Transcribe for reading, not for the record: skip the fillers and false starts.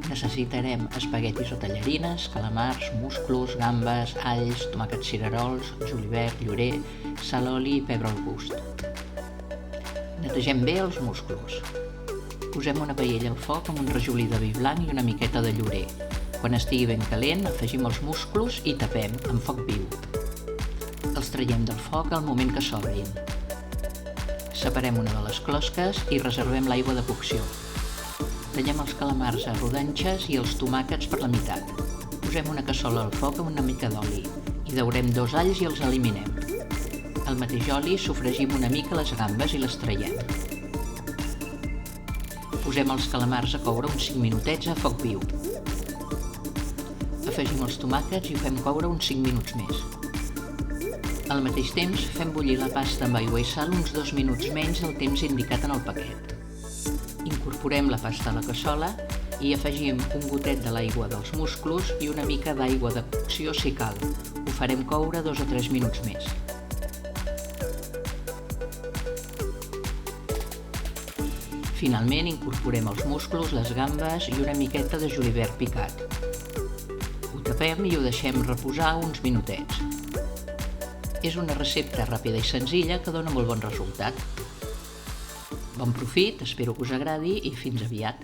Necessitarem espaguetis o tallarines, calamars, musclos, gambes, alls, tomàquets cirerols, julivert, llorer, sal, oli i pebre al gust. Netegem bé els musclos. Posem una paella al foc amb un rajolí de vi blanc i una miqueta de llorer. Quan estigui ben calent, afegim els musclos i tapem amb foc viu. Els traiem del foc al moment que s'obrin. Separem una de les closques i reservem l'aigua de cocció. Tallem els calamars a rodanxes i els tomàquets per la meitat. Posem una cassola al foc amb una mica d'oli i daurem 2 alls i els eliminem. Al mateix oli sofregim una mica les gambes i les traiem. Posem els calamars a coure uns 5 minutets a foc viu. Afegim els tomàquets i ho fem coure uns 5 minuts més. Al mateix temps fem bullir la pasta amb aigua i sal uns 2 minuts menys del temps indicat en el paquet. Incorporem la pasta a la cassola i afegim un gotet de l'aigua dels musclos i una mica d'aigua de cocció si cal. Ho farem coure 2 o 3 minuts més. Finalment incorporem els musclos, les gambes i una miqueta de julivert picat. Ho tapem i ho deixem reposar uns minutets. És una recepta ràpida i senzilla que dona molt bon resultat. Bon profit, espero que us agradi i fins aviat!